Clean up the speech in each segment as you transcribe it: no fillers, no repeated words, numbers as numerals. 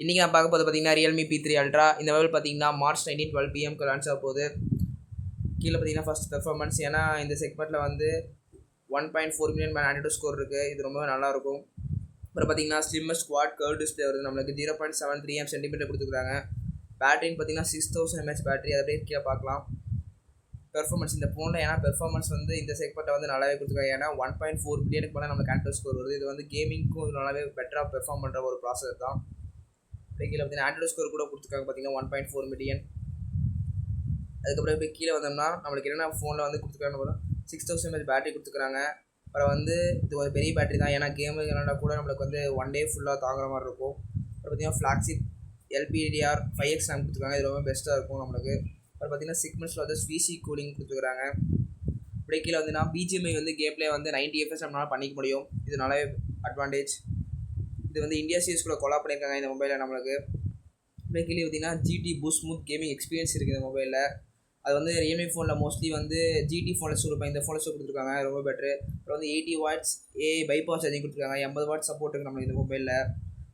இன்றைக்கி நான் பார்க்க போது பார்த்தீங்கன்னா Realme P3 Ultra. இந்த மொபைல் பார்த்தீங்கன்னா March 19 12 PM லான்ச் ஆக போகுது. கீழே பார்த்தீங்கன்னா ஃபஸ்ட் பெர்ஃபார்மன்ஸ், ஏன்னா இந்த செக்மெண்ட்டில் வந்து 1.4 மில்லியன் மேன் ஆண்ட்ராய்டு ஸ்கோர் இருக்குது. இது ரொம்பவே நல்லாயிருக்கும். அப்புறம் பார்த்தீங்கன்னா ஸ்லிம்மர் ஸ்குவாட் கர்வ் டிஸ்பிளே வருது. நம்மளுக்கு 0.73 சென்டிமீட்டர் கொடுத்துருக்காங்க. பேட்டரின்னு பார்த்தீங்கன்னா 6000 mAh பேட்டரி. அதை அப்படியே கீழே பார்க்கலாம். பெர்ஃபார்மன்ஸ் இந்த ஃபோனில், ஏன்னா பெர்ஃபார்மன்ஸ் வந்து இந்த செக்மெண்ட்டை வந்து நல்லாவே கொடுத்துருக்காங்க. ஏன்னா 1.4 மில்லியனுக்கு மேலே நம்மளுக்கு ஆண்ட்ராய்டு ஸ்கோர் வருது. இது வந்து கேமிங்க்கும் நல்லாவே பெட்டராக பெர்ஃபார்ம் பண்ணுற ஒரு ப்ராசஸர் தான். கீழே பார்த்தீங்கன்னா ஆண்ட்ராய்டு ஸ்கோர் கூட கொடுத்துருக்காங்க பார்த்தீங்கன்னா 1.4 மில்லியன். அதுக்கப்புறம் இப்போ கீழே வந்தோம்னா நம்மளுக்கு என்னென்ன ஃபோனில் வந்து கொடுத்துருக்காங்க 6000 mAh பேட்டரி கொடுத்துருக்காங்க. அப்புறம் வந்து இது ஒரு பெரிய பேட்டரி தான், ஏன்னா கேமு விளாண்டா கூட நம்மளுக்கு வந்து ஒன் டே ஃபுல்லாக தாங்குற மாதிரி இருக்கும். அப்புறம் பார்த்தீங்கன்னா ஃப்ளாக்ஷிப் LPDDR5X RAM கொடுத்துருக்காங்க. இது ரொம்ப பெஸ்ட்டாக இருக்கும் நம்மளுக்கு. அப்புறம் பார்த்தீங்கன்னா 6 months வந்து VC கூலிங் கொடுத்துருக்காங்க. அப்படியே கீழே வந்து BGMI வந்து கேம் பிளே வந்து 90 FPS நம்மளால் பண்ணிக்க முடியும். இது நல்லாவே அட்வான்டேஜ். இது வந்து இந்தியா சீரிஸ் கூட கொலாப் பண்ணியிருக்காங்க இந்த மொபைலில் நம்மளுக்கு. அப்படியே கீழே பார்த்தீங்கன்னா GT boost smooth gaming experience இருக்குது இந்த மொபைலில். அது வந்து Realme ஃபோனில் மோஸ்ட்லி வந்து GT ஃபோனில் கொடுப்பாங்க, இந்த ஃபோனில் கொடுத்துருக்காங்க, ரொம்ப பெட்ரு. அப்புறம் வந்து 80 watts AI பைபாஸ் சார்ஜிங் கொடுத்துருக்காங்க. 80 watts சப்போர்ட் இருக்குது நம்மளுக்கு இந்த மொபைலில்.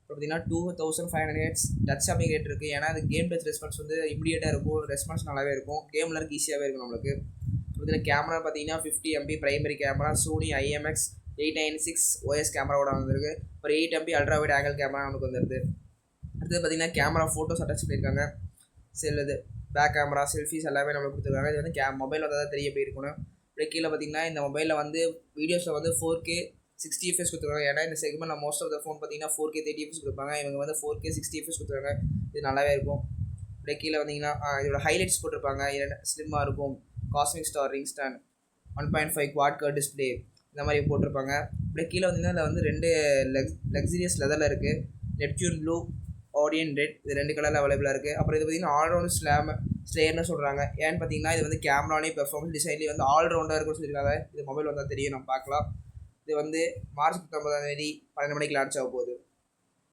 அப்புறம் பார்த்தீங்கன்னா 2500 Hz டச் சாப்பிங் ரேட் இருக்குது. ஏன்னா அது கேம் டச் ரெஸ்பான்ஸ் வந்து இமீடியட்டாக இருக்கும், ரெஸ்பான்ஸ் நல்லாவே இருக்கும், கேமில் இருக்க ஈஸியாகவே இருக்கும் நம்மளுக்கு. இதில் கேமரா பார்த்தீங்கன்னா 50 MP primary camera, Sony IMX896 OS கேமராவோட வந்துருக்கு. அப்புறம் 8 MP ultra wide angle camera நமக்கு வந்துருது. அடுத்தது பார்த்தீங்கன்னா கேமரா ஃபோட்டோஸ் அட்டாச் பண்ணியிருக்காங்க. இது பேக் கேமரா, செல்ஃபிஸ் எல்லாமே நம்மளுக்கு கொடுத்துருக்காங்க. இது வந்து மொபைல் வந்து தான் தெரிய போயிருக்கணும். அப்படியே கீழே பார்த்தீங்கன்னா இந்த மொபைலில் வந்து வீடியோஸில் வந்து 4K 60 FPS கொடுத்துருக்காங்க. ஏன்னா இந்த segment most of the phone பார்த்தீங்கன்னா 4K 30 FPS கொடுப்பாங்க. இவங்க வந்து 4K 60 FPS கொடுத்துருக்காங்க. இது நல்லாவே இருக்கும். அப்படியே கீழே வந்தீங்கன்னா இதோட ஹைலைட்ஸ் போட்டிருப்பாங்க. ஸ்லிம்மாக இருக்கும், cosmic star ring stand, 1.5 quad curve display, இந்த மாதிரி போட்டிருப்பாங்க. அப்படியே கீழே வந்தீங்கன்னா அதில் வந்து 2 லக்ஸரியஸ் லெதரில் இருக்குது. நெப்டியூன் ப்ளூ, ஆடியன் ரெட், இது 2 கலரில் அவைலபிளாக இருக்குது. அப்புறம் இது பார்த்தீங்கன்னா ஆல்ரவுண்ட் ஸ்லேயர்னு சொல்கிறாங்க. ஏன்னு பார்த்தீங்கன்னா இது வந்து கேமராலேயும் பெர்ஃபார்மன்ஸ் டிசைன்லேயும் வந்து ஆல்ரவுண்டாக இருக்குன்னு சொல்லியிருக்காங்க. இது மொபைல் வந்தால் தெரியும், நம்ம பார்க்கலாம். இது வந்து மார்ச் 19 12 மணிக்கு லான்ச் ஆக போகுது.